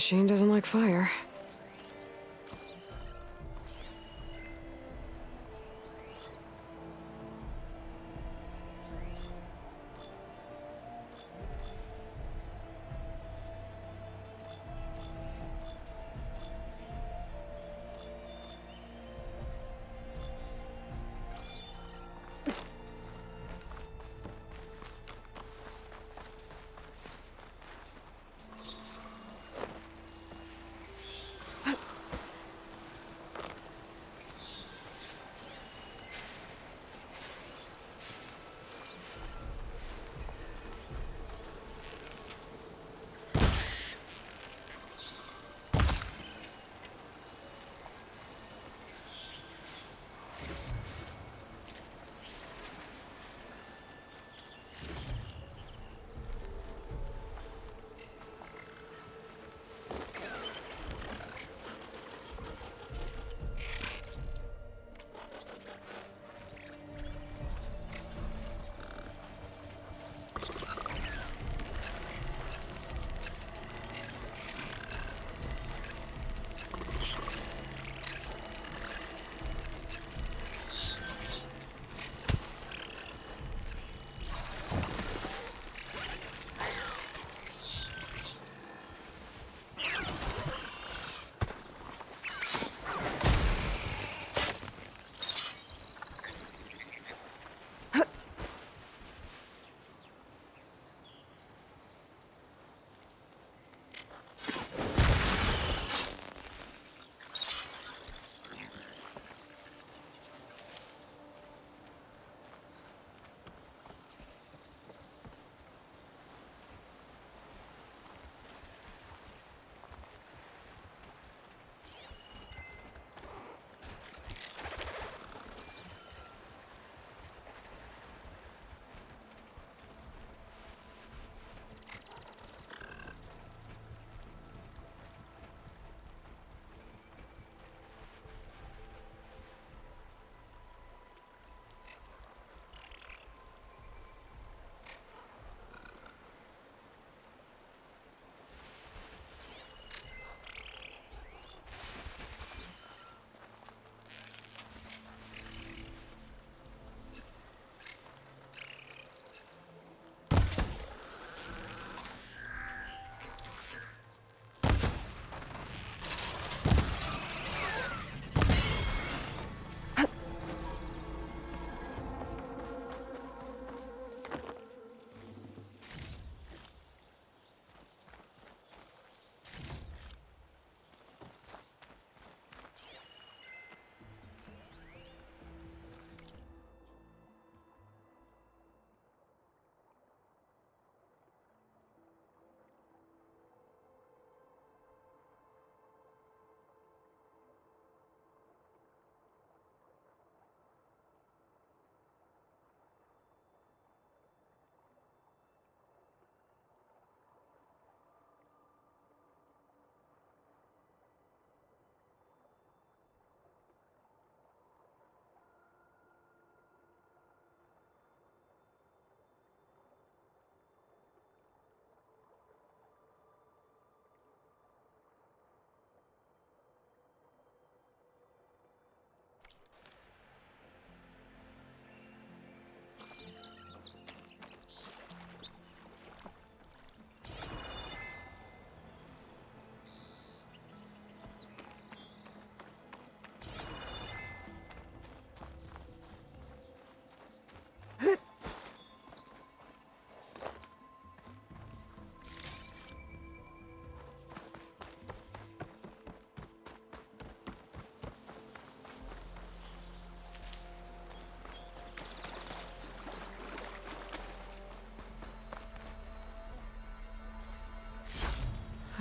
Machine doesn't like fire.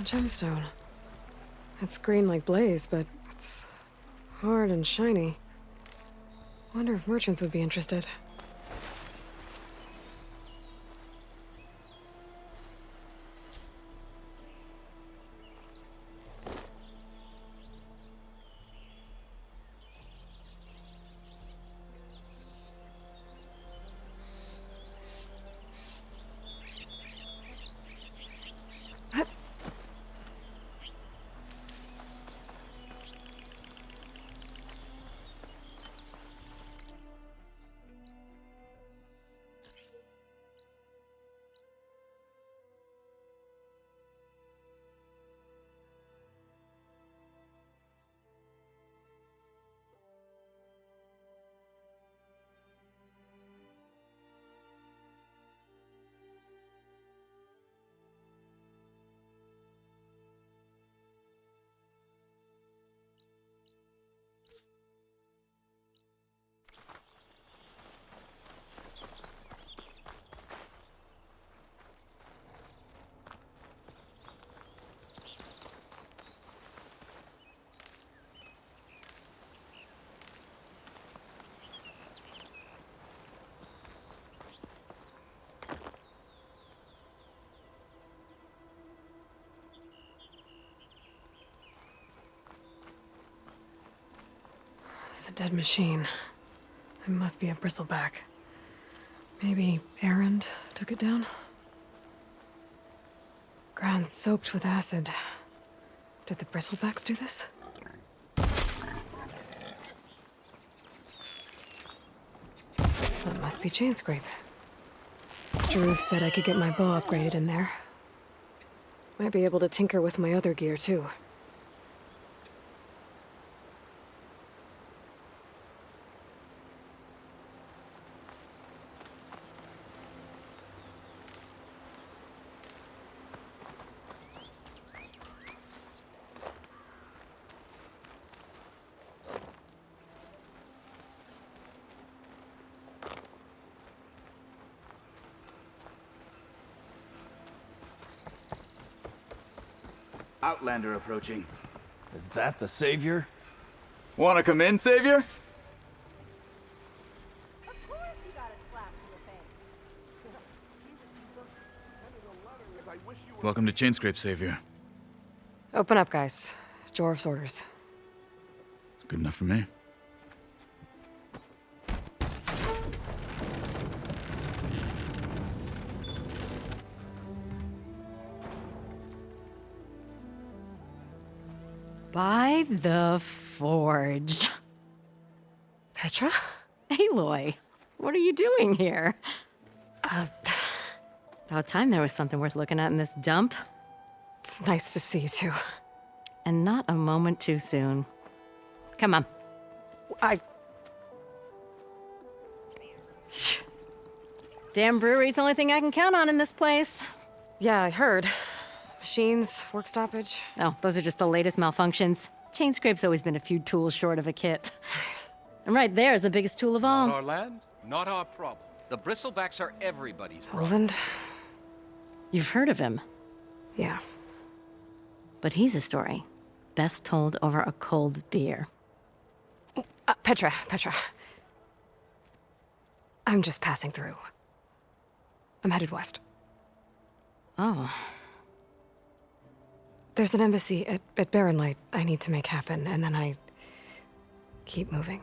A gemstone. It's green like blaze, but it's hard and shiny. Wonder if merchants would be interested. It's a dead machine. It must be a bristleback. Maybe Errand took it down? Ground soaked with acid. Did the bristlebacks do this? That must be chain scrape. Drew said I could get my bow upgraded in there. Might be able to tinker with my other gear, too. Outlander approaching. Is that the savior? Wanna come in, Savior? Of course you got a slap in the face. Welcome to Chainscrape, Savior. Open up, guys. Jorv's orders. Good enough for me. By the Forge. Petra? Aloy, what are you doing here? About time there was something worth looking at in this dump. It's nice to see you, too. And not a moment too soon. Come on. Damn brewery's the only thing I can count on in this place. Yeah, I heard. Machines, work stoppage. Oh, those are just the latest malfunctions. Chainscrape's always been a few tools short of a kit. And right there is the biggest tool of all. Not our land, not our problem. The bristlebacks are everybody's problem. Roland? You've heard of him, Yeah. but he's a story best told over a cold beer. Petra. I'm just passing through. I'm headed west. Oh, There's an embassy at Barrenlight I need to make happen, and then I keep moving.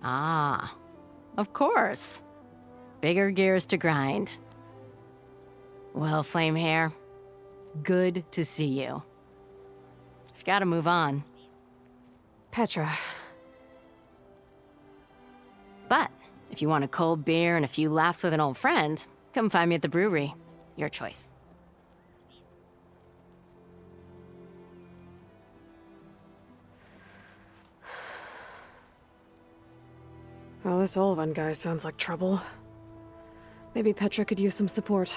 ah, of course. Bigger gears to grind. Well, Flamehair, good to see you. You've got to move on. Petra. But if you want a cold beer and a few laughs with an old friend, come find me at the brewery. Your choice. Well, this Olvan guy sounds like trouble. Maybe Petra could use some support.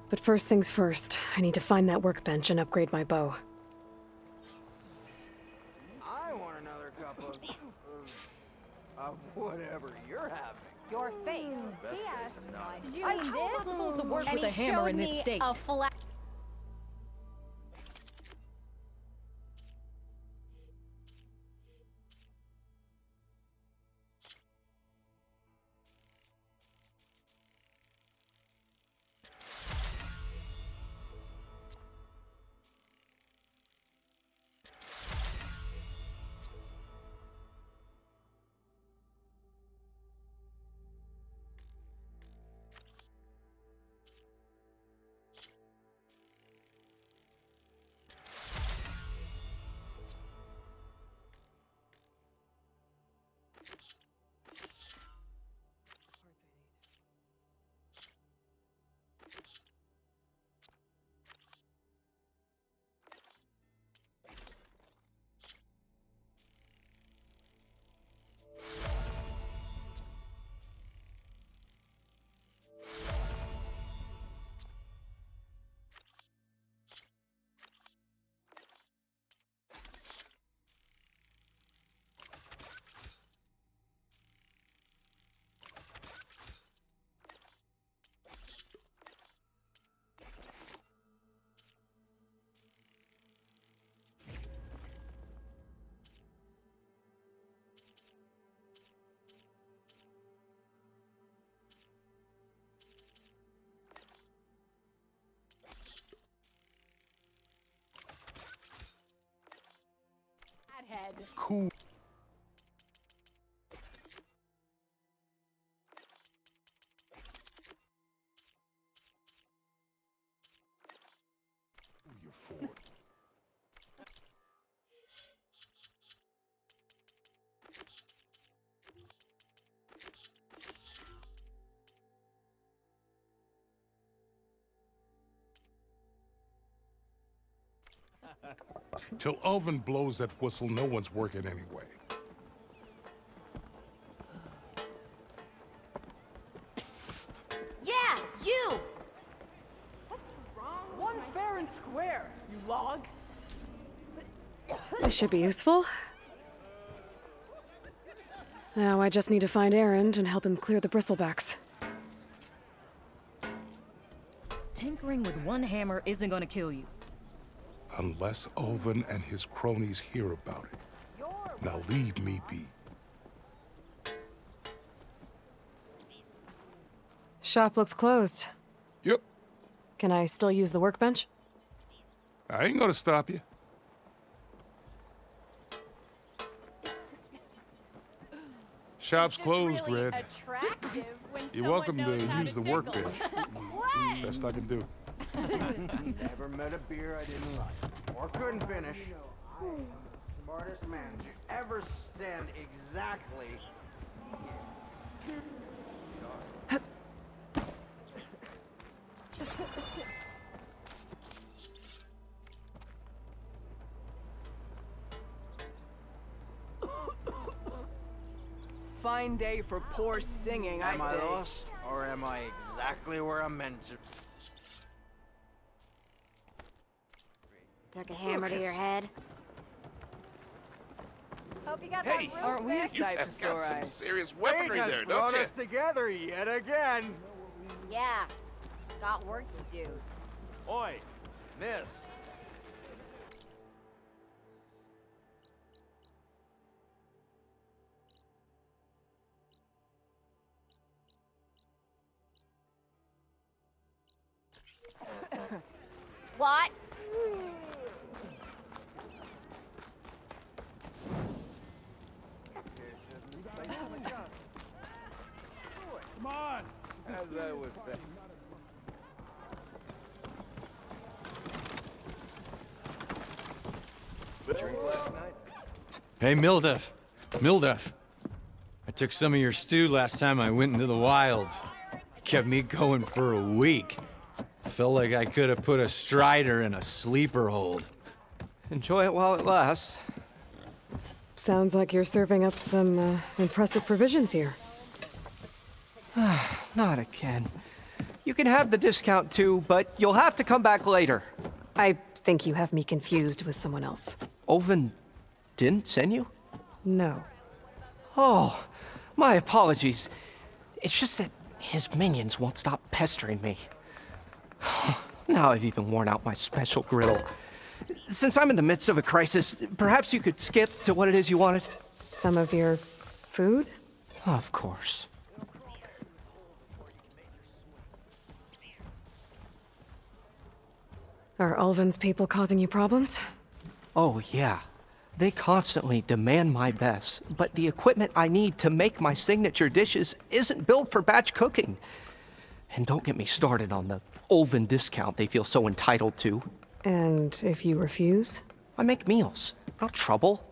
But first things first, I need to find that workbench and upgrade my bow. I want another cup of whatever you're having. Your face. Did you I'm mean how am I this? supposed to work And with a he hammer showed in this me state? a flat. Cool. Till Ulvin blows that whistle, no one's working anyway. Yeah, you! One fair and square, you log. This should be useful. Now I just need to find Erend and help him clear the bristlebacks. Tinkering with one hammer isn't gonna kill you. Unless Ulvin and his cronies hear about it. Now leave me be. Shop looks closed. Yep, Can I still use the workbench? I ain't gonna stop you. Shop's closed, Red. You're welcome to use the workbench. Best I can do. Never met a beer I didn't like. Or couldn't finish. Smartest man to ever stand exactly. Fine day for poor singing, Am I say. lost? Or am I exactly where I'm meant to? Took a hammer to your head. Hope you got Hey, that real Aren't we a quick. sight for sore eyes? serious Fate has brought us together yet again. Yeah, got work to do. Oi, miss. What? Come on. As I was saying. Drink last night? Hey, Mildef. Mildef. I took some of your stew last time I went into the wilds. Kept me going for a week. Felt like I could have put a strider in a sleeper hold. Enjoy it while it lasts. Sounds like you're serving up some impressive provisions here. Not again. You can have the discount too, but you'll have to come back later. I think you have me confused with someone else. Ulvin didn't send you? No. Oh, my apologies. It's just that his minions won't stop pestering me. Now I've even worn out my special griddle. Since I'm in the midst of a crisis, perhaps you could skip to what it is you wanted? Some of your food? Of course. Are Ulvin's people causing you problems? Oh, yeah. They constantly demand my best, but the equipment I need to make my signature dishes isn't built for batch cooking. And don't get me started on the Ulvin discount they feel so entitled to. And if you refuse? I make meals, not trouble.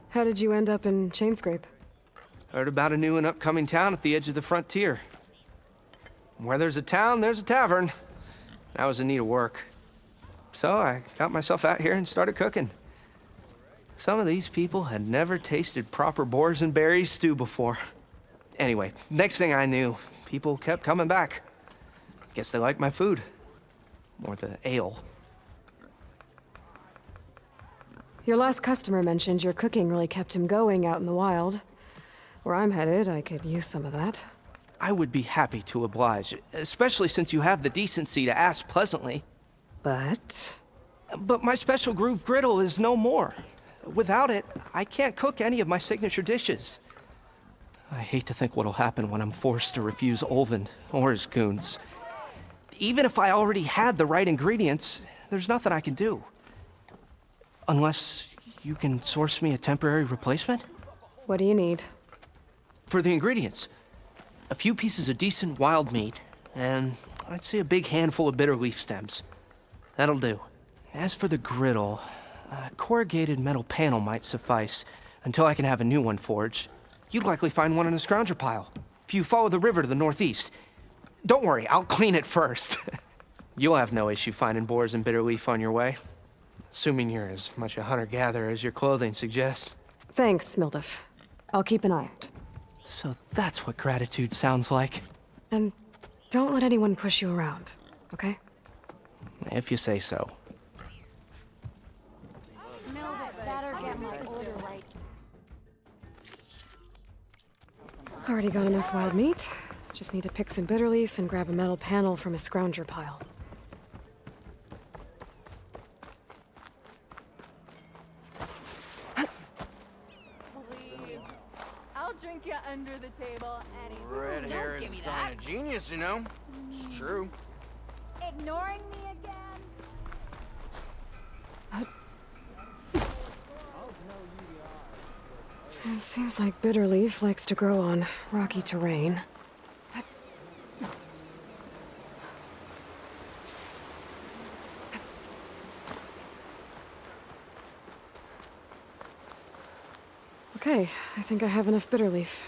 How did you end up in Chainscrape? Heard about a new and upcoming town at the edge of the frontier. Where there's a town, there's a tavern. I was in need of work. So I got myself out here and started cooking. Some of these people had never tasted proper boars and berries stew before. Anyway, next thing I knew, people kept coming back. Guess they liked my food. Or the ale. Your last customer mentioned your cooking really kept him going out in the wild. Where I'm headed, I could use some of that. I would be happy to oblige, especially since you have the decency to ask pleasantly. But my special groove griddle is no more. Without it, I can't cook any of my signature dishes. I hate to think what'll happen when I'm forced to refuse Ulvin or his goons. Even if I already had the right ingredients, there's nothing I can do. Unless you can source me a temporary replacement? What do you need? For the ingredients, a few pieces of decent wild meat, and I'd say a big handful of bitter leaf stems. That'll do. As for the griddle, a corrugated metal panel might suffice until I can have a new one forged. You'd likely find one in a scrounger pile, if you follow the river to the northeast. Don't worry, I'll clean it first. You'll have no issue finding boars and bitter leaf on your way. Assuming you're as much a hunter-gatherer as your clothing suggests. Thanks, Mildef. I'll keep an eye out. So that's what gratitude sounds like. And don't let anyone push you around, okay? If you say so. Already got enough wild meat. Just need to pick some bitter leaf and grab a metal panel from a scrounger pile. Please. I'll drink you under the table any. Red hair is a sign of genius, you know? It's true. Ignoring me again? It seems like bitter leaf likes to grow on rocky terrain. Okay, I think I have enough bitter leaf.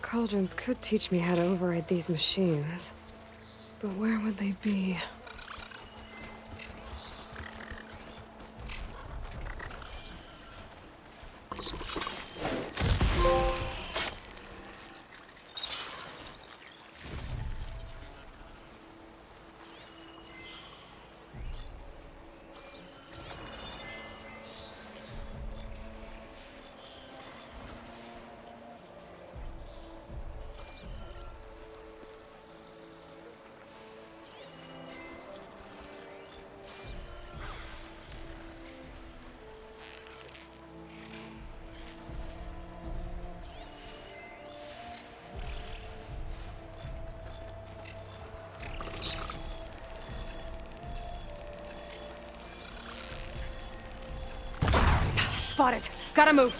Cauldrons could teach me how to override these machines. But where would they be? Spotted. Gotta move.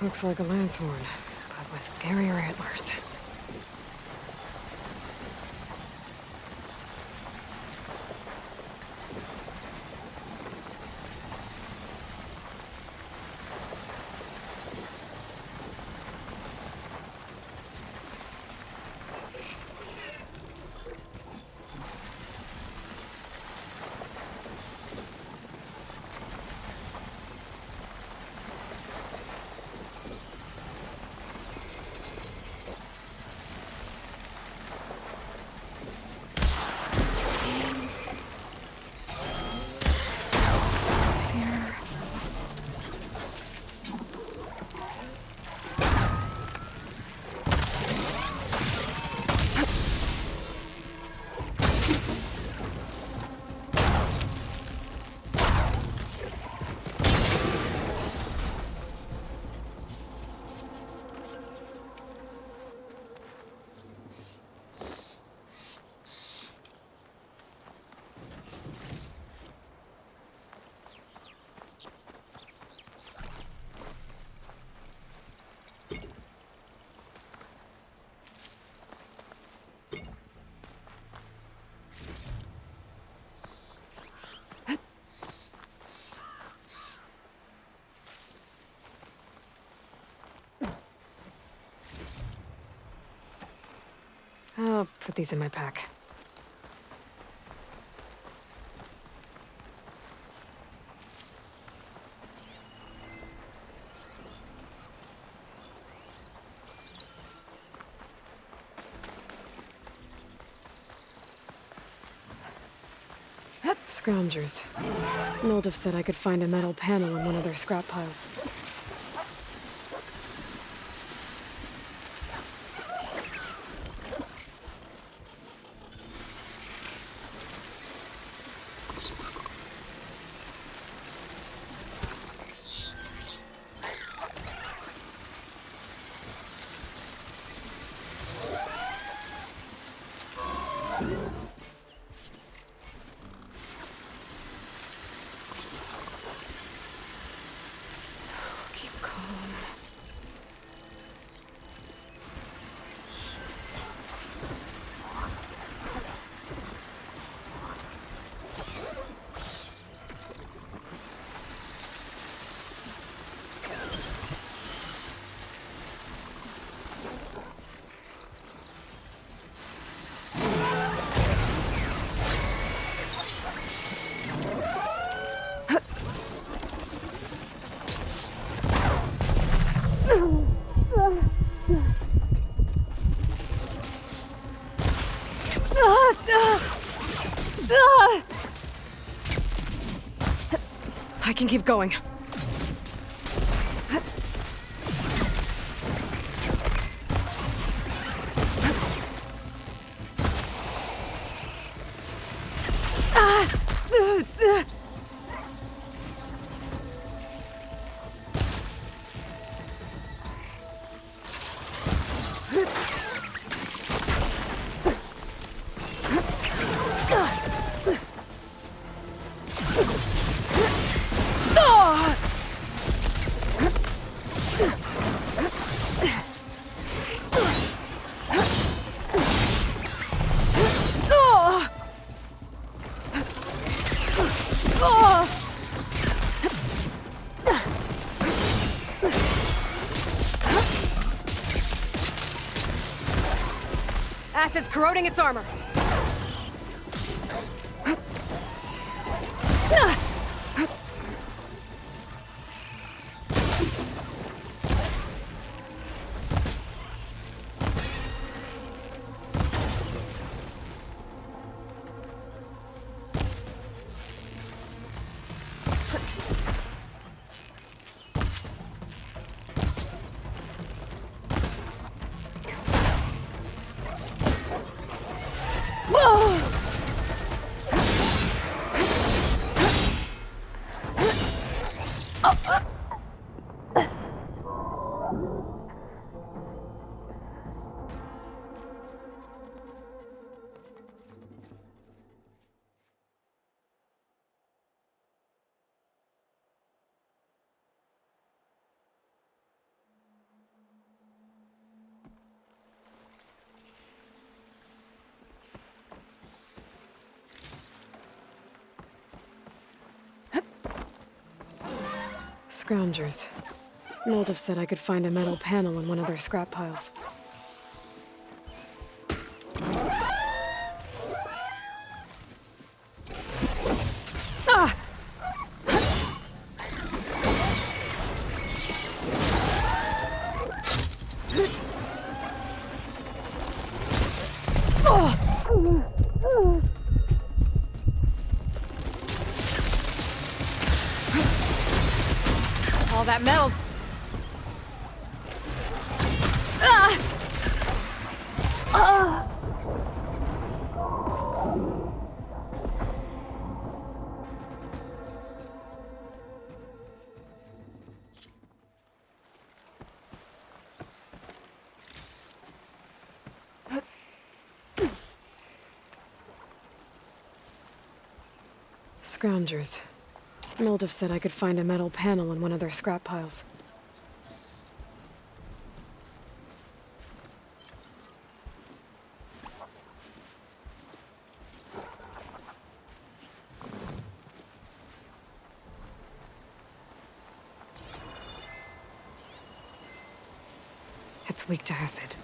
Looks like a lance horn, but with scarier antlers. Put these in my pack. Scroungers. Noldiv said I could find a metal panel in one of their scrap piles. Keep calm. I can keep going. Acid's corroding its armor. Scroungers. Noldiv said I could find a metal panel in one of their scrap piles. All that metal's... Scroungers. Noldiv said I could find a metal panel in one of their scrap piles. It's weak to acid.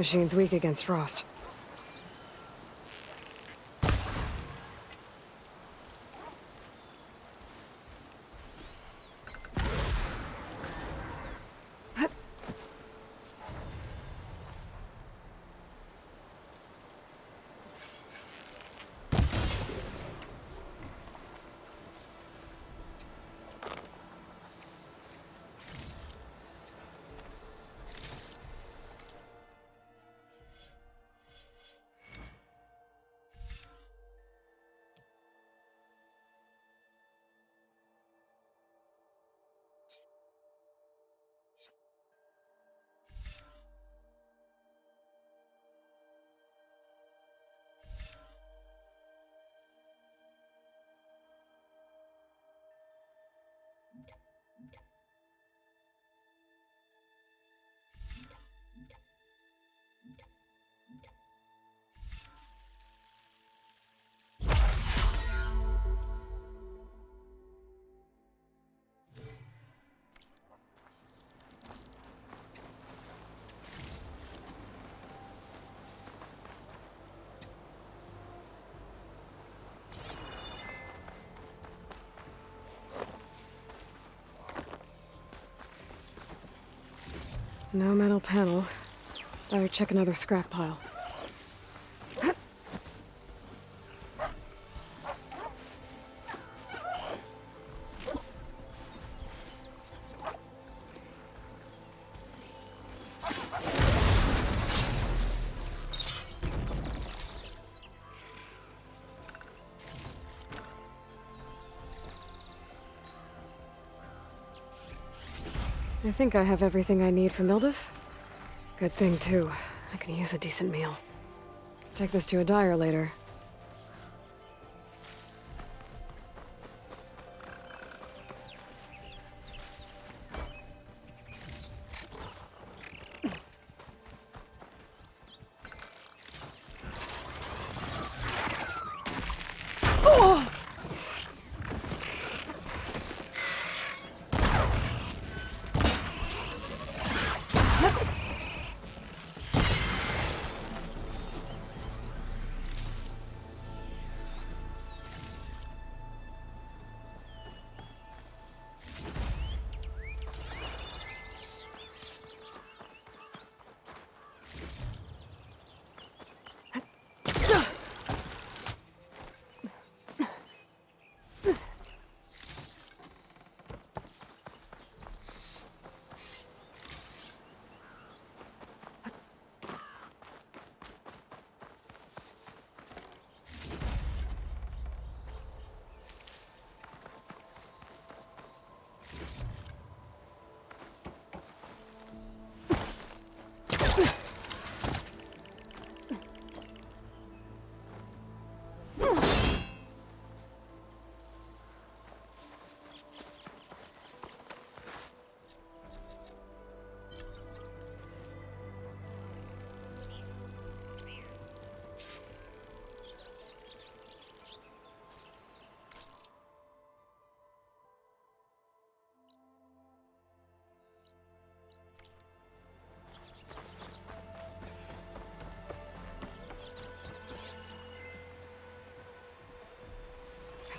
machine's weak against frost. No metal panel. Better check another scrap pile. I think I have everything I need for Mildiv. Good thing, too. I can use a decent meal. Take this to a dyer later.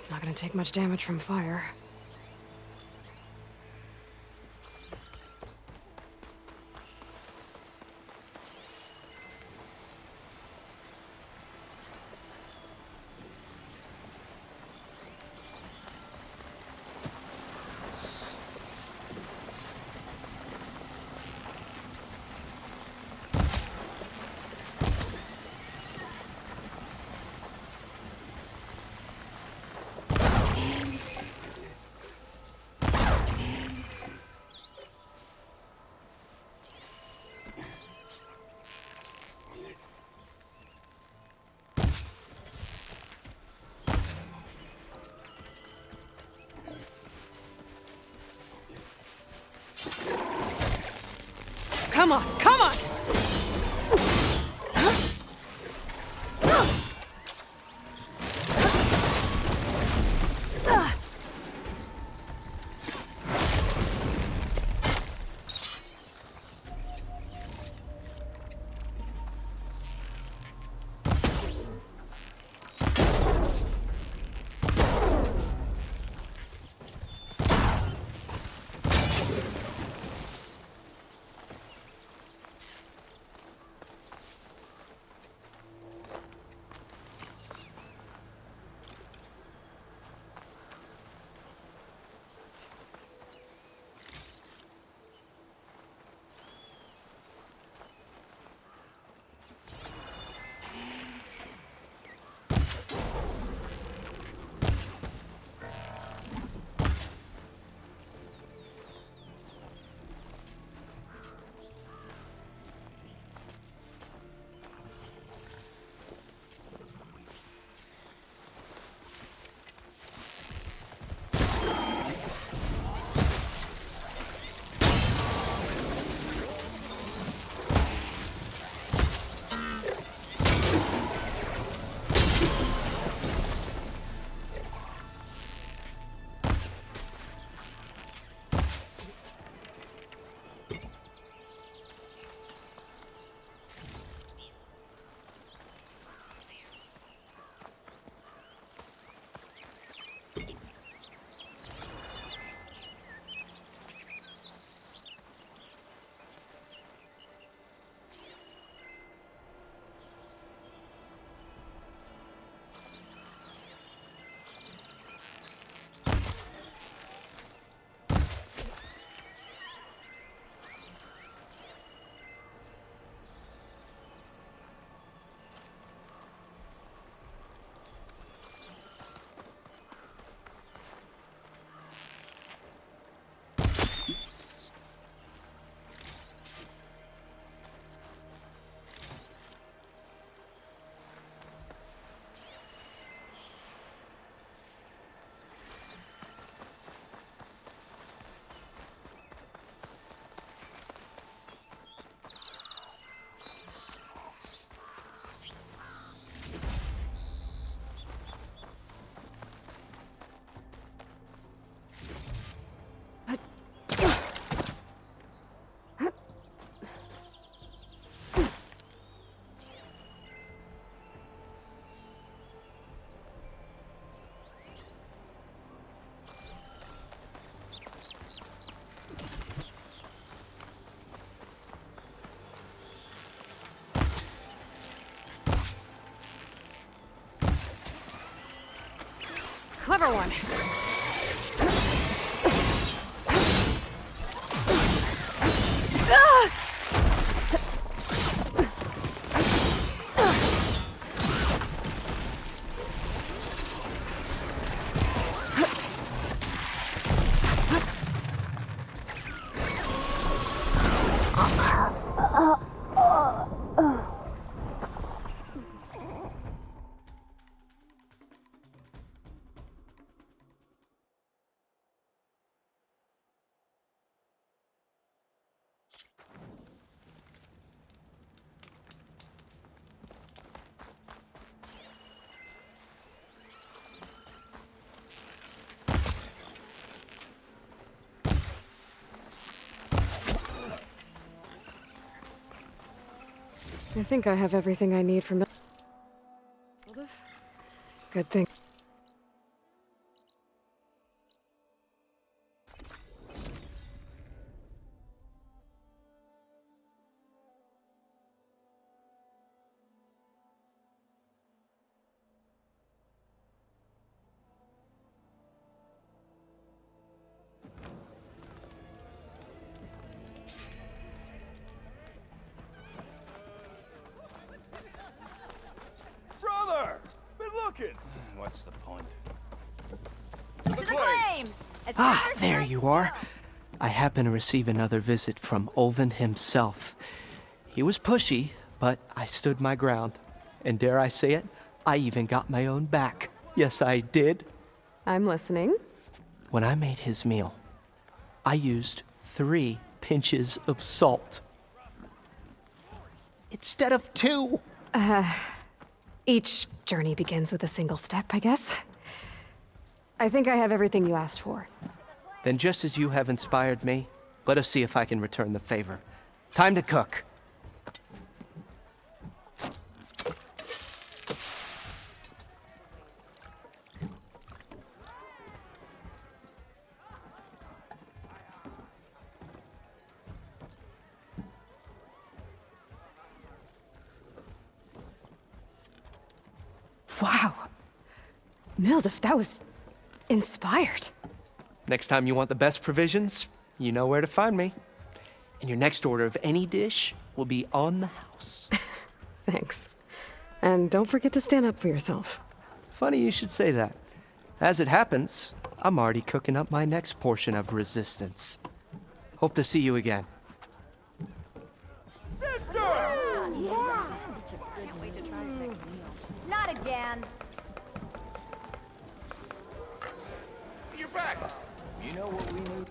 It's not gonna take much damage from fire. Come on, come on! Clever one. I think I have everything I need for Good thing. Brother! Been looking! What's the point? To the claim! Ah, there you are. I happen to receive another visit from Olvin himself. He was pushy, but I stood my ground. And dare I say it, I even got my own back. Yes, I did. I'm listening. When I made his meal, I used 3 pinches of salt. Instead of 2. Each journey begins with a single step, I guess. I think I have everything you asked for. Then just as you have inspired me, let us see if I can return the favor. Time to cook. Wow. Mildef, that was inspired. Next time you want the best provisions, you know where to find me. And your next order of any dish will be on the house. Thanks. And don't forget to stand up for yourself. Funny you should say that. As it happens, I'm already cooking up my next portion of resistance. Hope to see you again. Not again. You're back! You know what we need?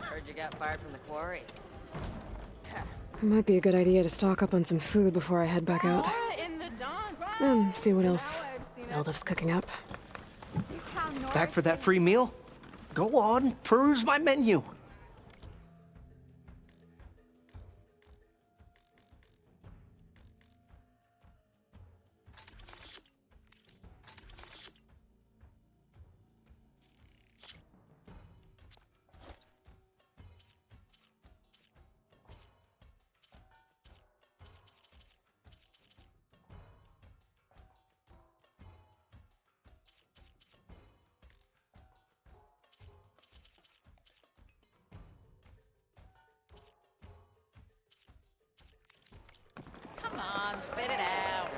Heard you got fired from the quarry. It might be a good idea to stock up on some food before I head back out. In the dance. And see what else Mildef's cooking up. Back for that free meal? Go on, peruse my menu. Come on, spit it out.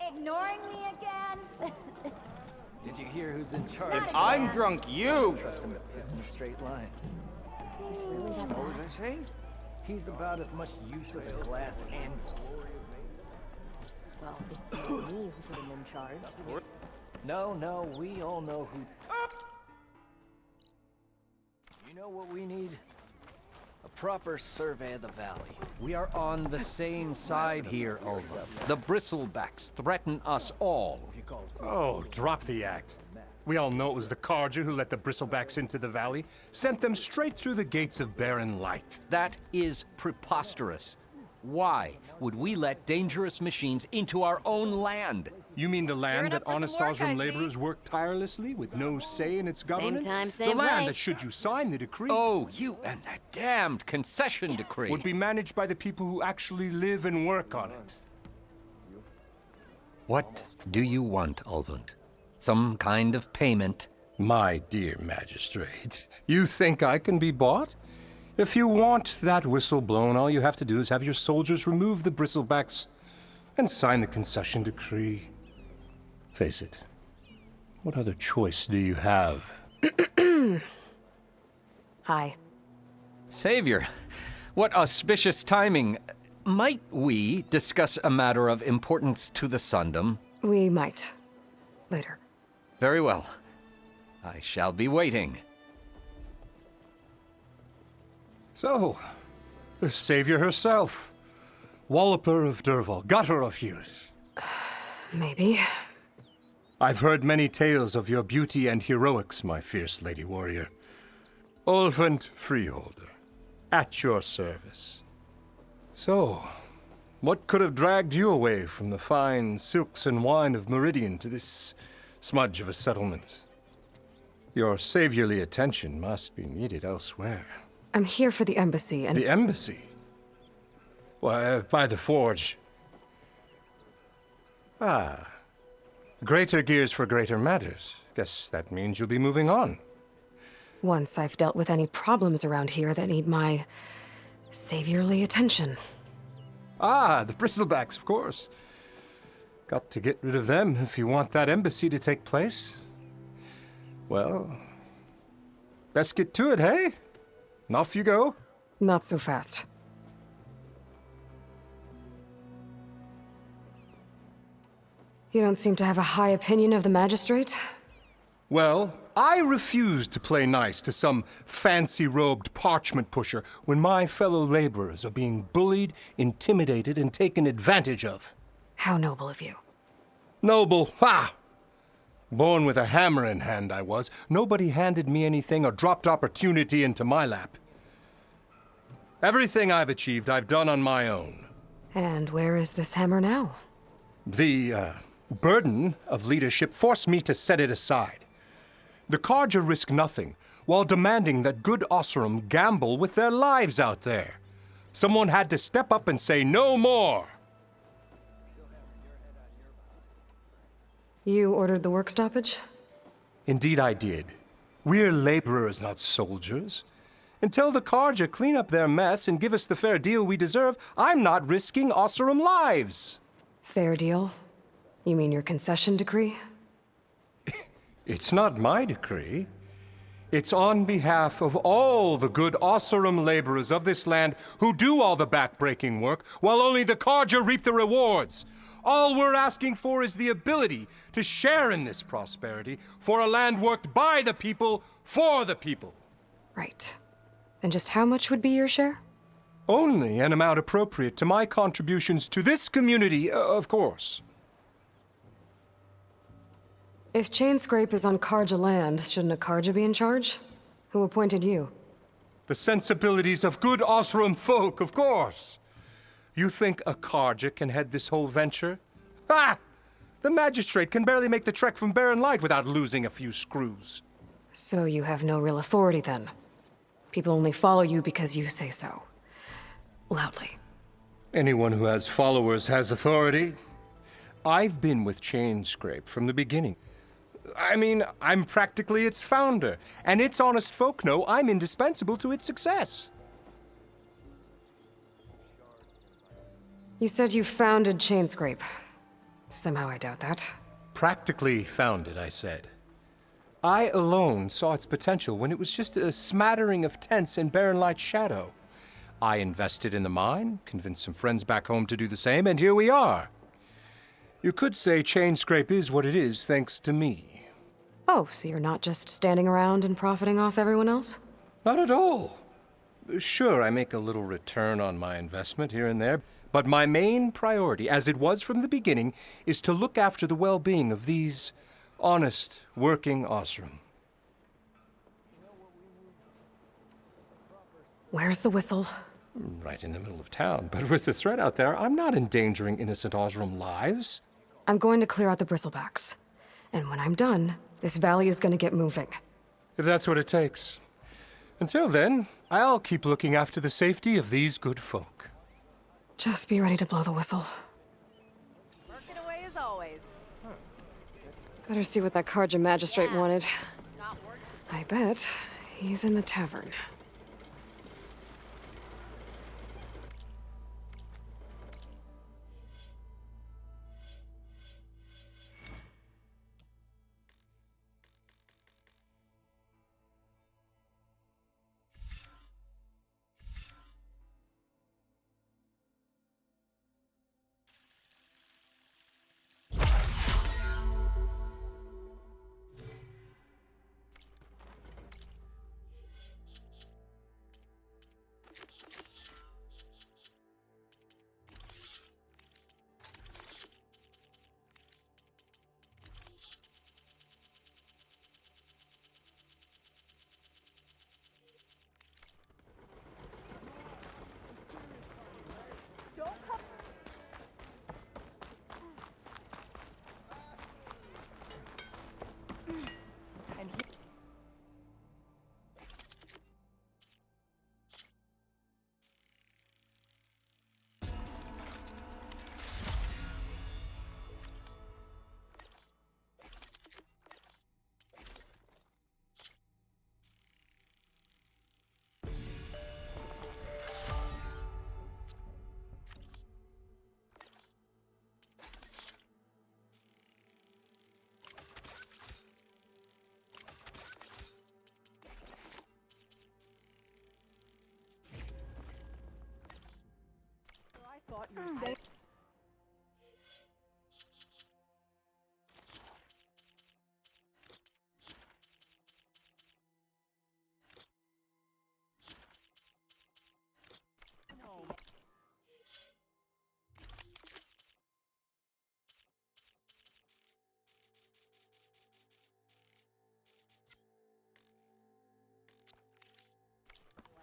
Ignoring me again? Did you hear who's in charge? Not If I'm again. drunk, you trust him to piss in a straight line. He's really that What bad. was I saying? He's about as much use as a glass anvil. Well, it's not me who put him in charge. No, we all know who... You know what we need? A proper survey of the valley. We are on the same side here, Olva. The bristlebacks threaten us all. Oh, drop the act. We all know it was the Carja who let the bristlebacks into the valley, sent them straight through the gates of barren light. That is preposterous. Why would we let dangerous machines into our own land? You mean the land Gearing that up for some honest work, Osram I laborers work tirelessly with no say in its governance? time, the same land place. that, should you sign the decree, Oh, you and that damned concession decree. would be managed by the people who actually live and work on it. What do you want, Ulvund? Some kind of payment? My dear magistrate, you think I can be bought? If you want that whistle blown, all you have to do is have your soldiers remove the bristlebacks and sign the concession decree. Face it, what other choice do you have? Hi. Savior, what auspicious timing. Might we discuss a matter of importance to the Sundom? We might. Later. Very well. I shall be waiting. So, the savior herself. Walloper of Derval, gutter of youth. Maybe. I've heard many tales of your beauty and heroics, my fierce lady warrior. Ulvund Freeholder, at your service. So, what could have dragged you away from the fine silks and wine of Meridian to this smudge of a settlement? Your saviorly attention must be needed elsewhere. I'm here for the embassy and— The embassy? Why, by the forge. Ah. Greater gears for greater matters. Guess that means you'll be moving on. once I've dealt with any problems around here that need my saviorly attention. Ah, the bristlebacks, of course. Got to get rid of them if you want that embassy to take place. Well, best get to it, hey? And off you go. Not so fast. You don't seem to have a high opinion of the magistrate? Well, I refuse to play nice to some fancy-robed parchment pusher when my fellow laborers are being bullied, intimidated, and taken advantage of. How noble of you. Noble? Ha! Born with a hammer in hand, I was. Nobody handed me anything or dropped opportunity into my lap. Everything I've achieved, I've done on my own. And where is this hammer now? The, burden of leadership forced me to set it aside. The Carja risk nothing, while demanding that good Osram gamble with their lives out there. Someone had to step up and say no more. You ordered the work stoppage? Indeed I did. We're laborers, not soldiers. Until the Carja clean up their mess and give us the fair deal we deserve, I'm not risking Osram lives. Fair deal? You mean your concession decree? It's not my decree. It's on behalf of all the good Osram laborers of this land who do all the backbreaking work, while only the Carja reap the rewards. All we're asking for is the ability to share in this prosperity for a land worked by the people, for the people. Right. Then just how much would be your share? Only an amount appropriate to my contributions to this community, of course. If Chainscrape is on Carja land, shouldn't a Carja be in charge? Who appointed you? The sensibilities of good Osram folk, of course. You think a Carja can head this whole venture? Ah! The magistrate can barely make the trek from Barren Light without losing a few screws. So you have no real authority then? People only follow you because you say so. Loudly. Anyone who has followers has authority. I've been with Chainscrape from the beginning. I mean, I'm practically its founder, and its honest folk know I'm indispensable to its success. You said you founded Chainscrape. Somehow I doubt that. Practically founded, I said. I alone saw its potential when it was just a smattering of tents in Barren Light's shadow. I invested in the mine, convinced some friends back home to do the same, and here we are. You could say Chainscrape is what it is thanks to me. Oh, so you're not just standing around and profiting off everyone else? Not at all. Sure, I make a little return on my investment here and there, but my main priority, as it was from the beginning, is to look after the well-being of these honest, working Osram. Where's the whistle? Right in the middle of town, but with the threat out there, I'm not endangering innocent Osram lives. I'm going to clear out the bristlebacks. And when I'm done, this valley is gonna get moving. If that's what it takes. Until then, I'll keep looking after the safety of these good folk. Just be ready to blow the whistle. Working away as always. Better see what that Karja magistrate wanted. I bet he's in the tavern.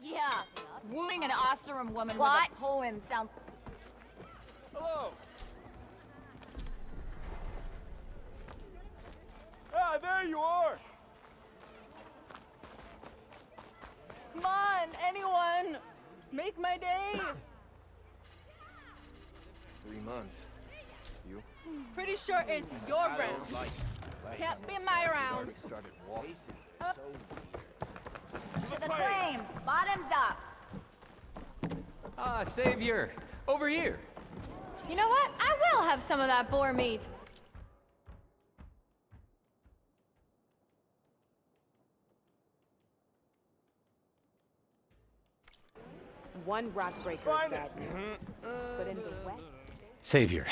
Yeah, wooing an Oseram woman with a poem sounds... Hello. Ah, there you are. Come on, anyone! Make my day! 3 months. You? Pretty sure it's your round. Can't be my round. Started walking. To the claim! Bottoms up! Ah, Savior, over here. You know what? I will have some of that boar meat. One rock breaker is bad news. But in the west... Savior,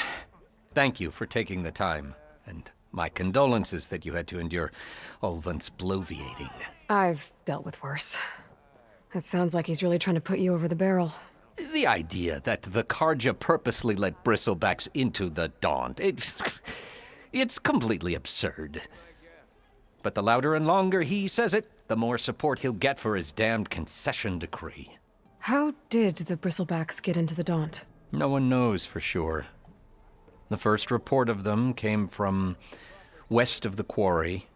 thank you for taking the time, and my condolences that you had to endure Ulvant's bloviating. I've dealt with worse. It sounds like he's really trying to put you over the barrel. The idea that the Karja purposely let bristlebacks into the Daunt, it's completely absurd. But the louder and longer he says it, the more support he'll get for his damned concession decree. How did the bristlebacks get into the Daunt? No one knows for sure. The first report of them came from west of the quarry.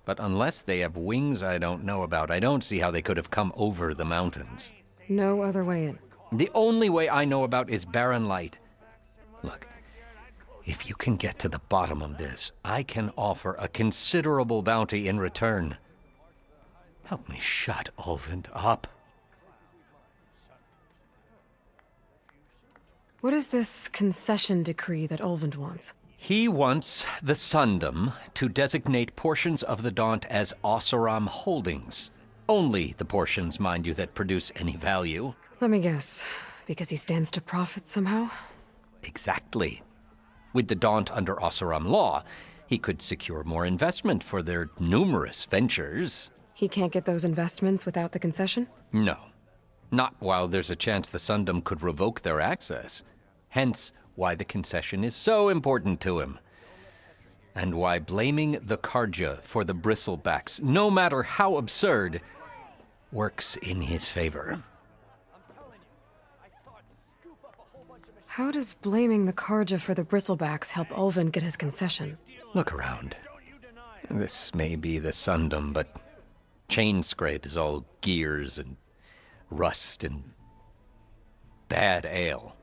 But unless they have wings I don't know about, I don't see how they could have come over the mountains. No other way in. The only way I know about is barren light. Look, if you can get to the bottom of this, I can offer a considerable bounty in return. Help me shut Ulvant up. What is this concession decree that Ulvant wants? He wants the Sundom to designate portions of the Daunt as Oseram holdings. Only the portions, mind you, that produce any value. Let me guess. Because he stands to profit somehow? Exactly. With the Daunt under Oseram law, he could secure more investment for their numerous ventures. He can't get those investments without the concession? No. Not while there's a chance the Sundom could revoke their access. Hence why the concession is so important to him. And why blaming the Karja for the bristlebacks, no matter how absurd, works in his favor. How does blaming the Karja for the bristlebacks help Ulvin get his concession? Look around. This may be the Sundom, but Chainscrape is all gears and rust and bad ale.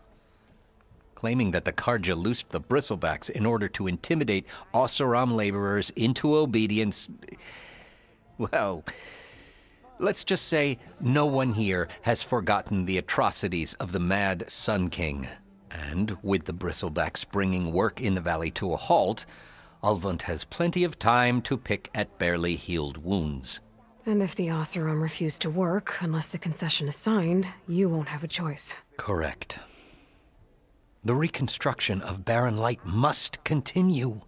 Claiming that the Karja loosed the bristlebacks in order to intimidate Oseram laborers into obedience. Well, let's just say no one here has forgotten the atrocities of the Mad Sun King. And with the bristlebacks bringing work in the valley to a halt, Ulvund has plenty of time to pick at barely healed wounds. And if the Oseram refuse to work, unless the concession is signed, you won't have a choice. Correct. The reconstruction of Barren Light must continue.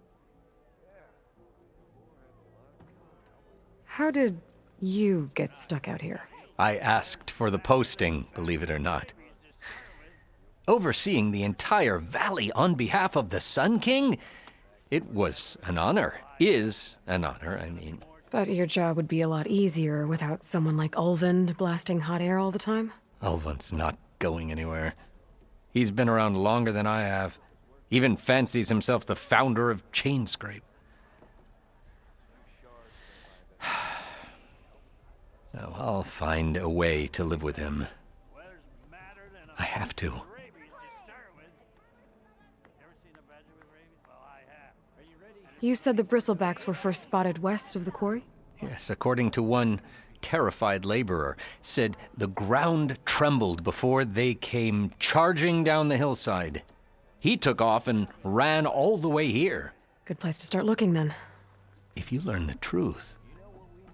How did you get stuck out here? I asked for the posting, believe it or not. Overseeing the entire valley on behalf of the Sun King? It was an honor. Is an honor, I mean. But your job would be a lot easier without someone like Ulvund blasting hot air all the time? Ulvund's not going anywhere. He's been around longer than I have. Even fancies himself the founder of Chainscrape. So I'll find a way to live with him. I have to. You said the bristlebacks were first spotted west of the quarry? Yes, according to one terrified laborer, said the ground trembled before they came charging down the hillside. He took off and ran all the way here. Good place to start looking, then. If you learn the truth,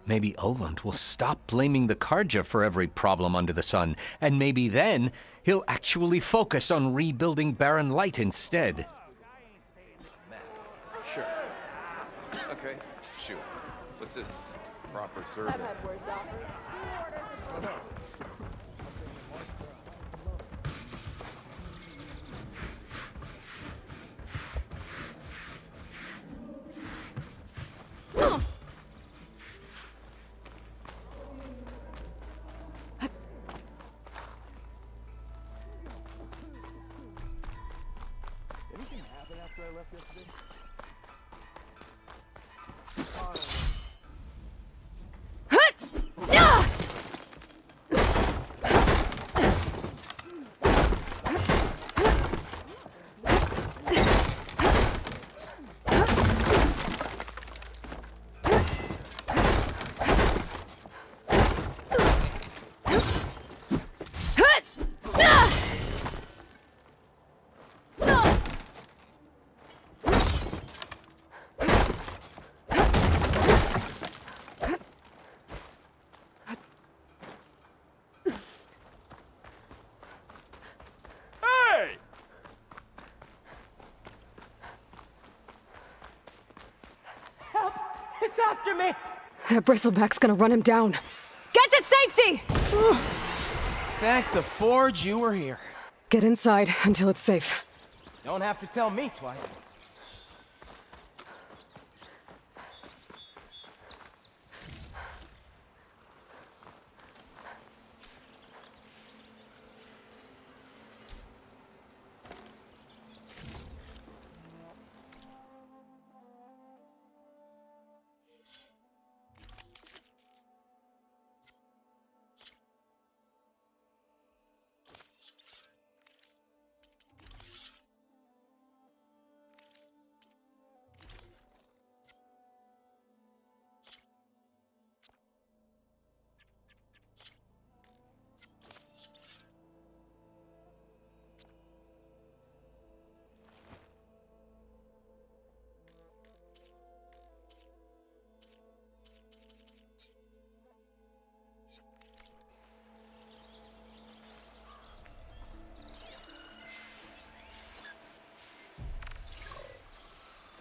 maybe Ulvund will stop blaming the Karja for every problem under the sun, and maybe then he'll actually focus on rebuilding Barren Light instead. Sure. Okay, shoot. What's this proper survey? I've had worse offers. Anything happen after I left yesterday? It's after me! That bristleback's gonna run him down. Get to safety! Thank the Forge you were here. Get inside until it's safe. Don't have to tell me twice.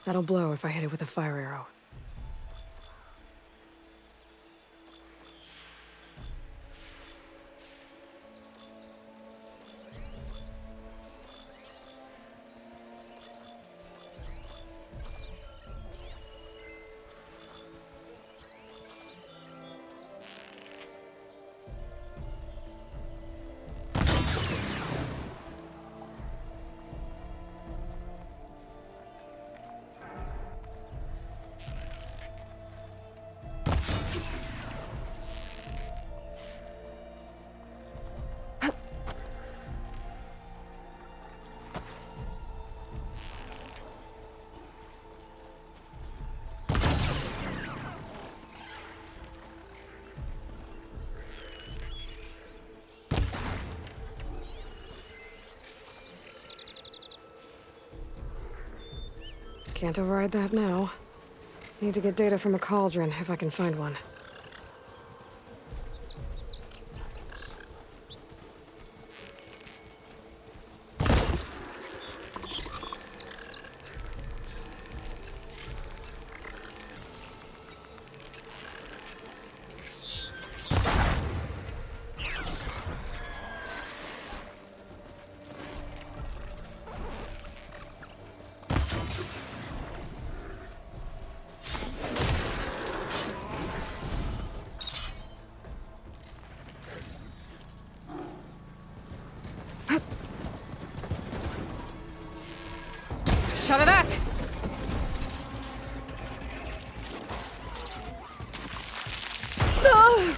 That'll blow if I hit it with a fire arrow. Can't override that now. Need to get data from a cauldron, if I can find one. Shot of that! No!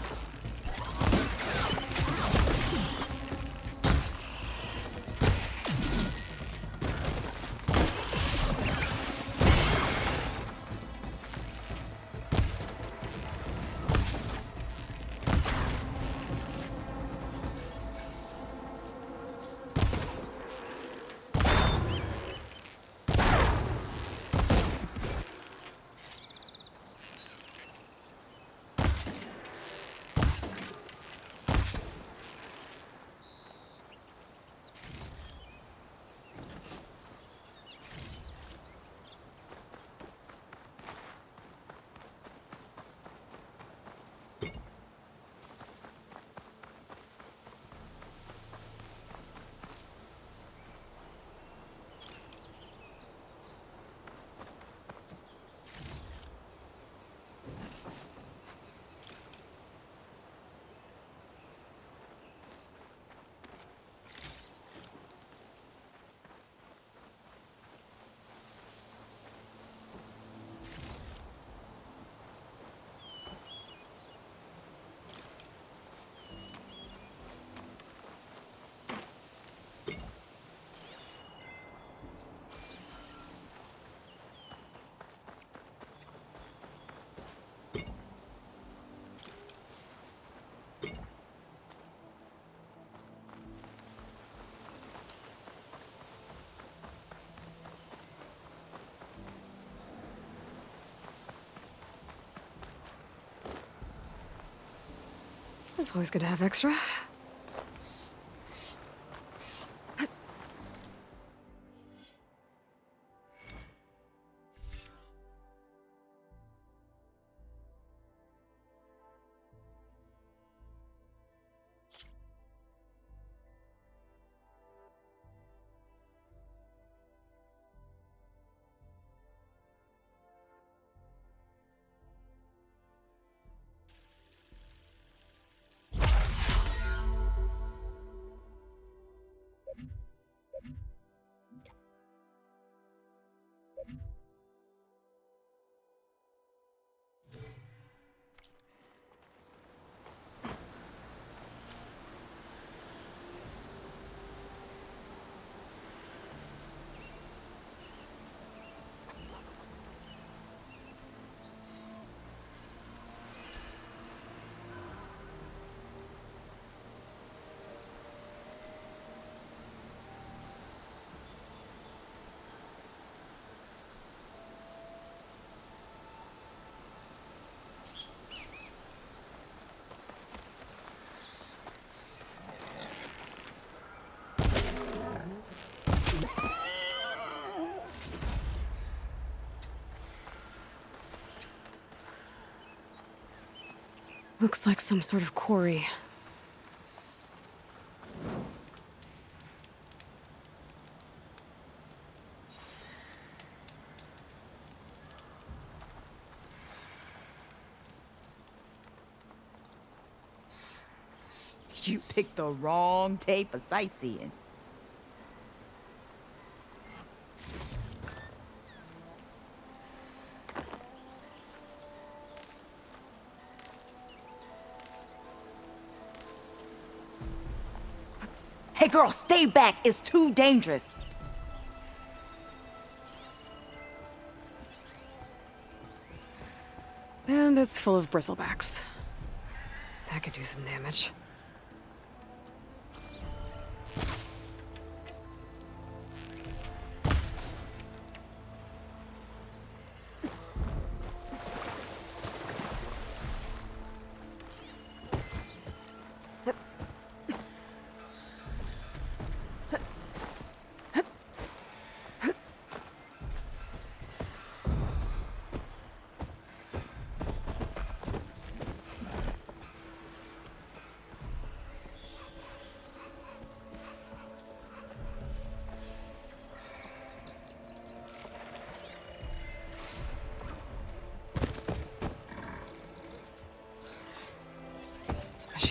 It's always good to have extra. Looks like some sort of quarry. You picked the wrong day for sightseeing. Hey girl, stay back. It's too dangerous. And it's full of bristlebacks. That could do some damage.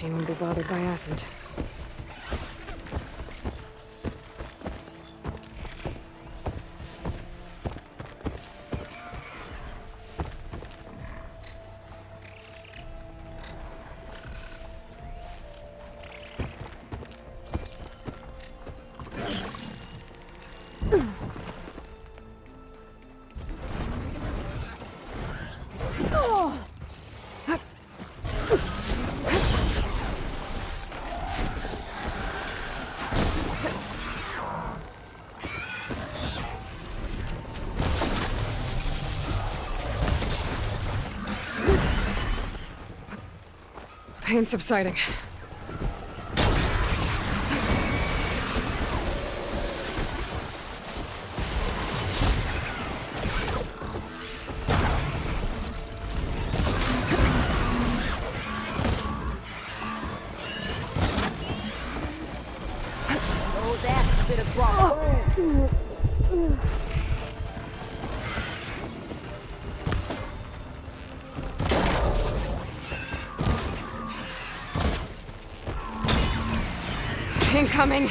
machine won't be bothered by acid. Pain subsiding. Oh, that's a bit of drop. Incoming!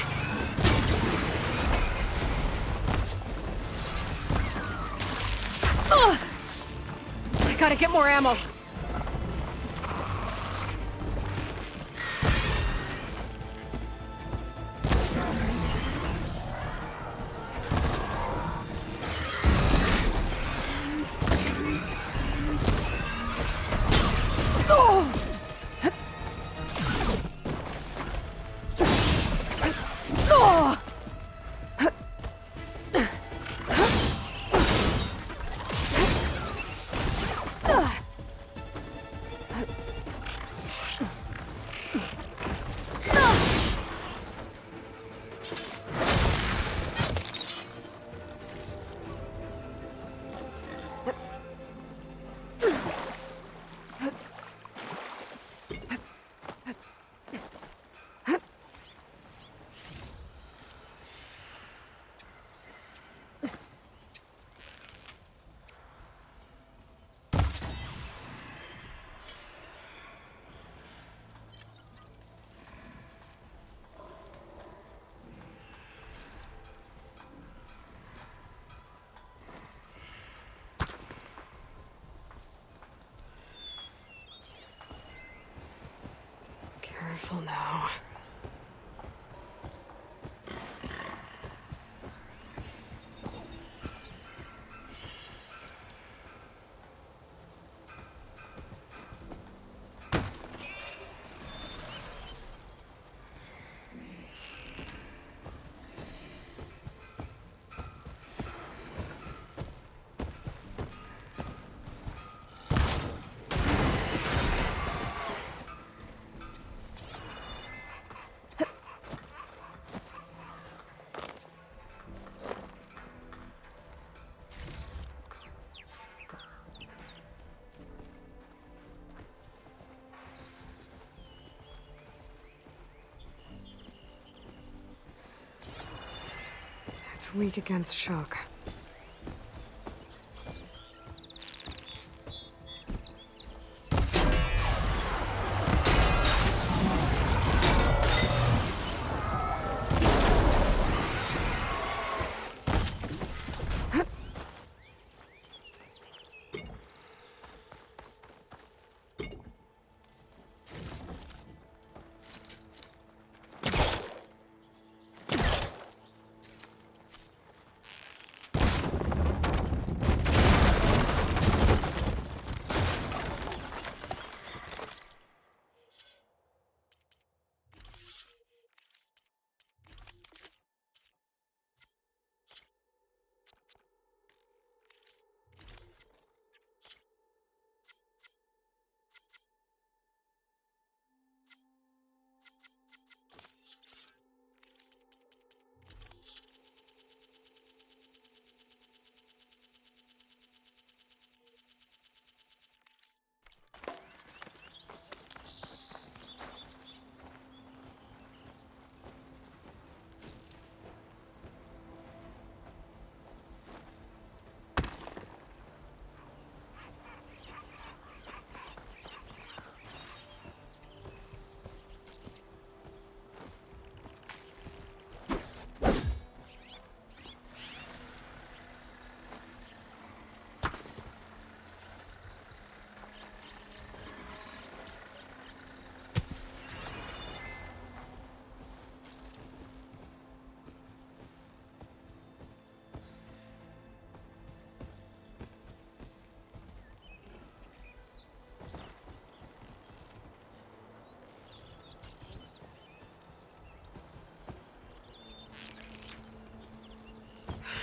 I gotta get more ammo. Careful now. It's weak against shock.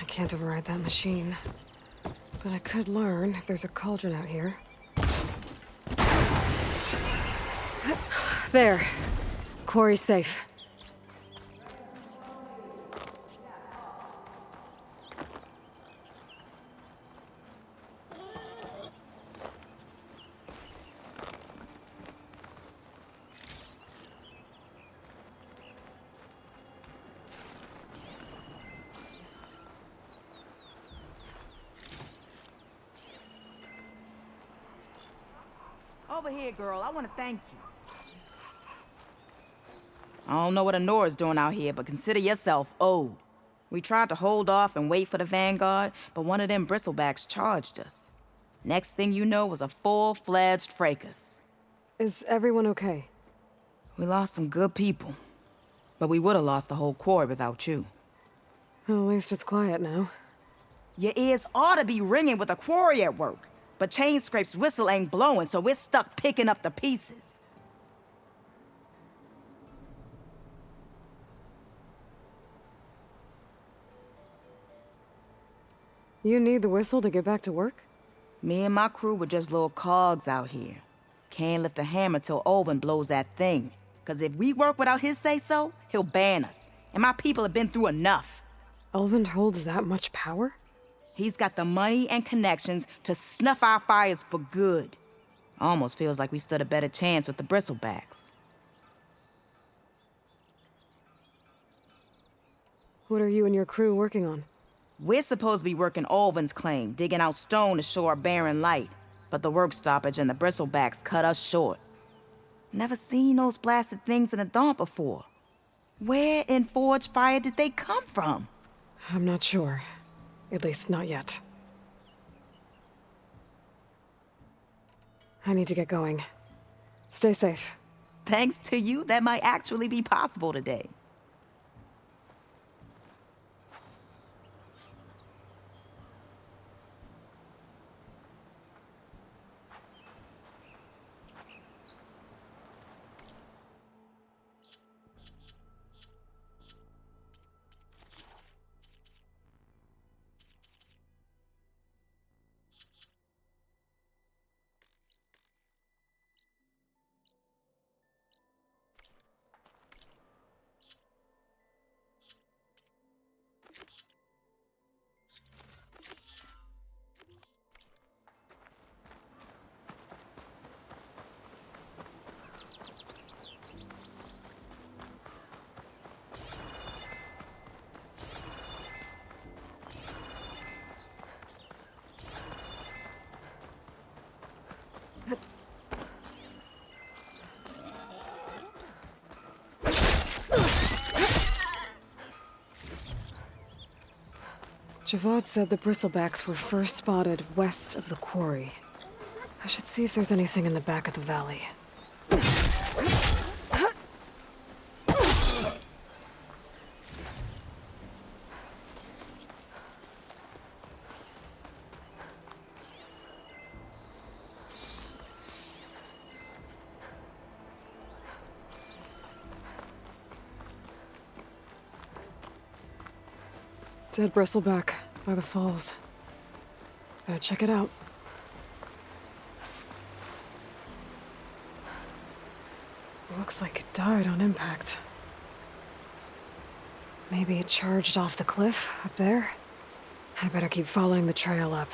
can't override that machine. But I could learn if there's a cauldron out here. There. Quarry's safe. Over here, girl. I want to thank you. I don't know what Honora's doing out here, but consider yourself owed. We tried to hold off and wait for the Vanguard, but one of them bristlebacks charged us. Next thing you know was a full-fledged fracas. Is everyone okay? We lost some good people, but we would have lost the whole quarry without you. Well, at least it's quiet now. Your ears ought to be ringing with a quarry at work, but Chain Scrape's whistle ain't blowing, so we're stuck picking up the pieces. You need the whistle to get back to work? Me and my crew were just little cogs out here. Can't lift a hammer till Olvin blows that thing. Cause if we work without his say-so, he'll ban us. And my people have been through enough. Olvin holds that much power? He's got the money and connections to snuff our fires for good. Almost feels like we stood a better chance with the bristlebacks. What are you and your crew working on? We're supposed to be working Olvin's claim, digging out stone to show our barren light. But the work stoppage and the bristlebacks cut us short. Never seen those blasted things in a Daunt before. Where in Forge Fire did they come from? I'm not sure. At least not yet. I need to get going. Stay safe. Thanks to you, that might actually be possible today. Javad said the bristlebacks were first spotted west of the quarry. I should see if there's anything in the back of the valley. Dead bristleback by the falls. Gotta check it out. Looks like it died on impact. Maybe it charged off the cliff up there. I better keep following the trail up.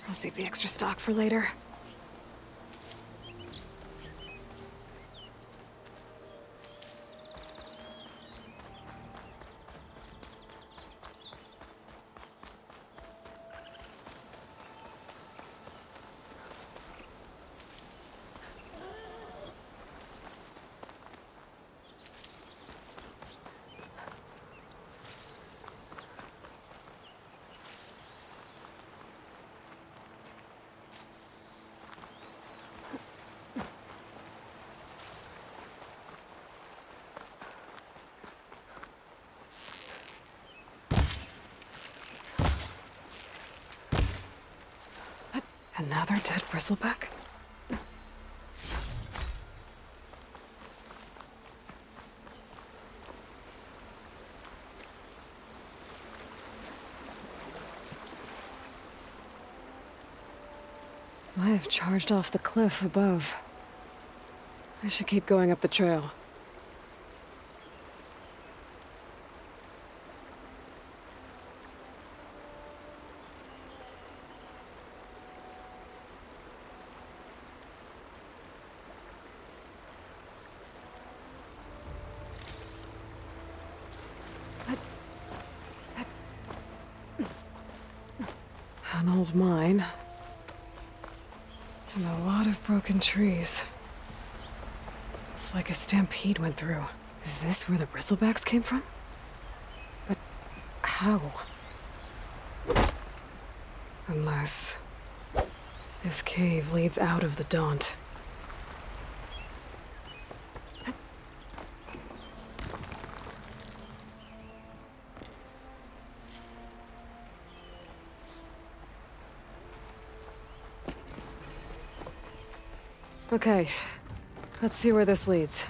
I'll save the extra stock for later. Another dead bristleback? I have charged off the cliff above. I should keep going up the trail. An old mine. And a lot of broken trees. It's like a stampede went through. Is this where the bristlebacks came from? But how? Unless this cave leads out of the Daunt. Okay, let's see where this leads.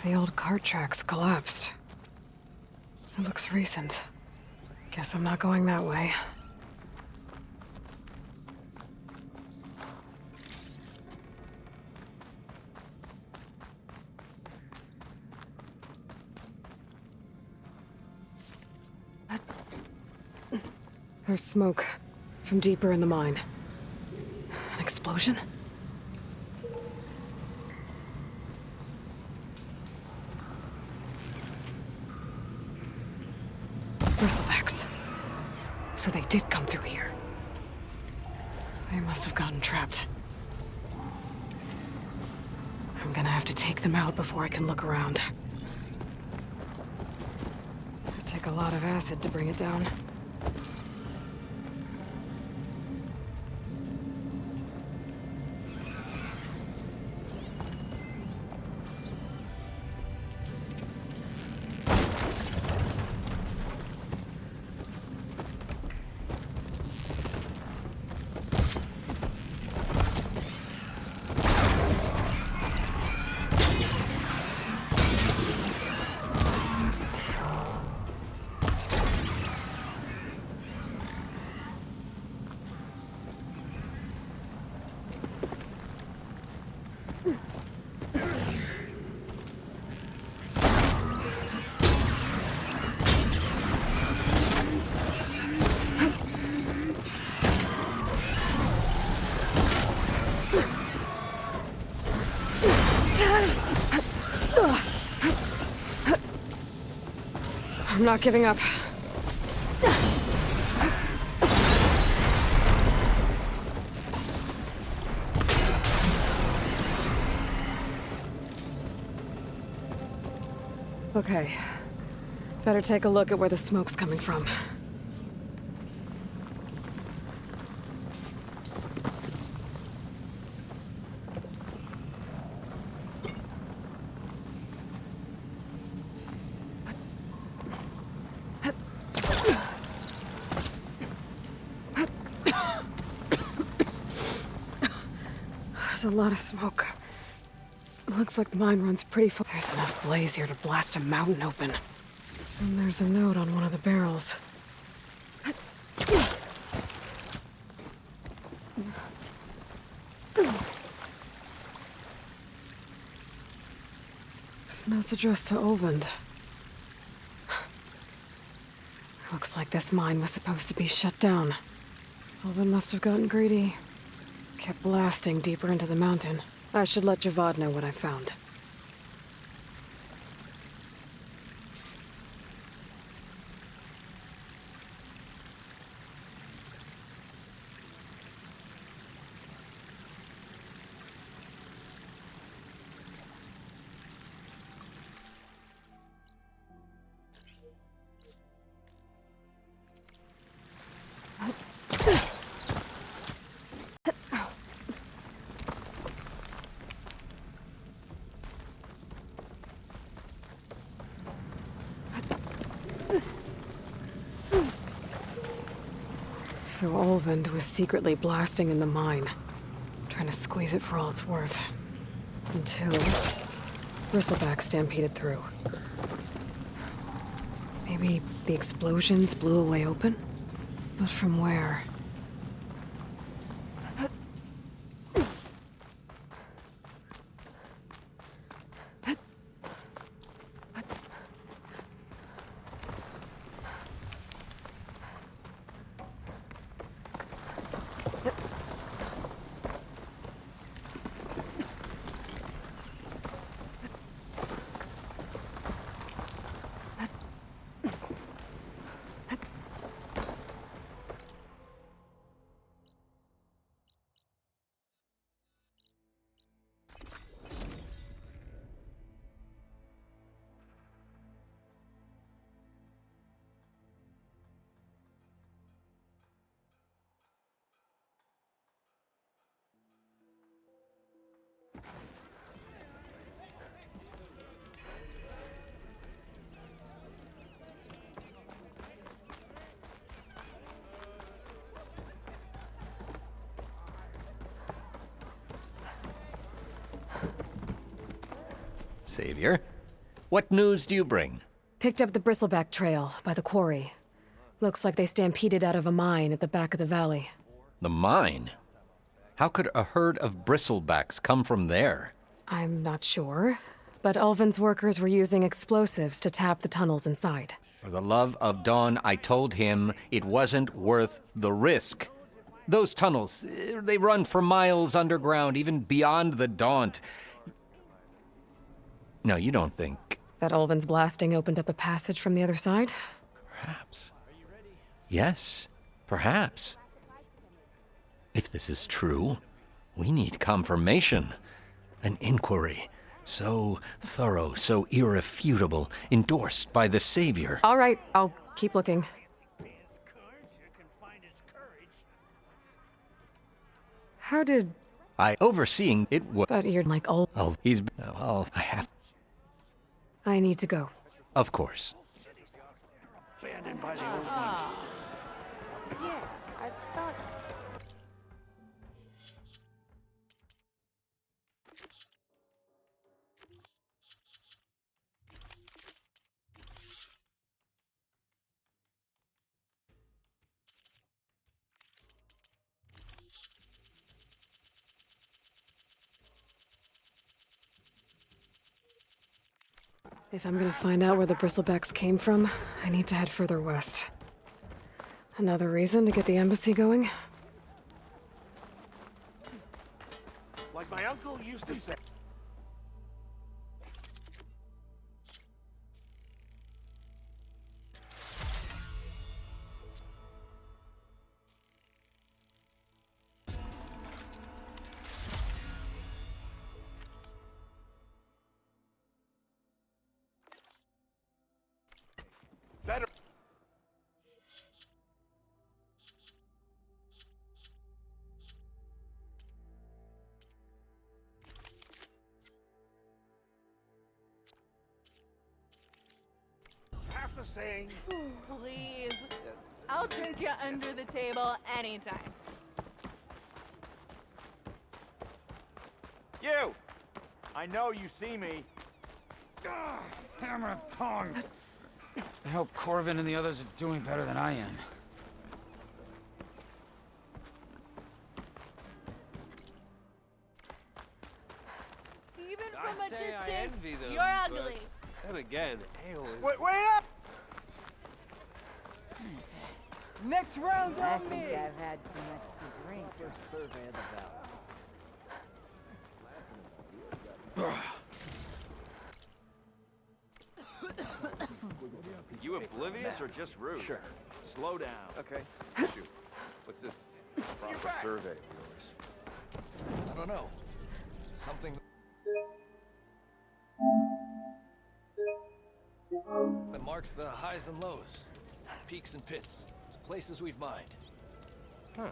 The old cart tracks collapsed. It looks recent. Guess I'm not going that way. There's smoke from deeper in the mine. An explosion? Bristlebacks. So they did come through here. They must have gotten trapped. I'm gonna have to take them out before I can look around. It'd take a lot of acid to bring it down. I'm not giving up. Okay. Better take a look at where the smoke's coming from. There's a lot of smoke. Looks like the mine runs pretty far. There's enough blaze here to blast a mountain open. And there's a note on one of the barrels. This note's addressed to Olvend. Looks like this mine was supposed to be shut down. Olvend must have gotten greedy. Kept blasting deeper into the mountain. I should let Javad know what I found. So Olvend was secretly blasting in the mine, trying to squeeze it for all it's worth. Until Bristleback stampeded through. Maybe the explosions blew a way open? But from where? Savior, what news do you bring? Picked up the Bristleback trail by the quarry. Looks like they stampeded out of a mine at the back of the valley. The mine? How could a herd of bristlebacks come from there? I'm not sure, but Ulvin's workers were using explosives to tap the tunnels inside. For the love of Dawn, I told him it wasn't worth the risk. Those tunnels, they run for miles underground, even beyond the Daunt. No, you don't think... That Ulvin's blasting opened up a passage from the other side? Perhaps. Yes, perhaps. If this is true, we need confirmation. An inquiry. So thorough, so irrefutable, endorsed by the Savior. All right, I'll keep looking. How did... Overseeing it was... But you're like all... Oh, he's... Oh, I have... I need to go. Of course. Abandoned by the old ones. Yeah, I thought. If I'm gonna find out where the Bristlebacks came from, I need to head further west. Another reason to get the embassy going? Like my uncle used to say. Better. Half the saying. Please. I'll drink you under the table anytime. You! I know you see me. Hammer of tongs. I hope Corvin and the others are doing better than I am. Even from a say I distance, envy them, you're ugly. Then again, ale is... Wait up! Next round I on think me! I've had too much to drink. Just survey the valley. You oblivious or just rude? Sure. Slow down. Okay. Shoot. What's this proper survey of yours? I don't know. Something that marks the highs and lows, peaks and pits, places we've mined. Huh.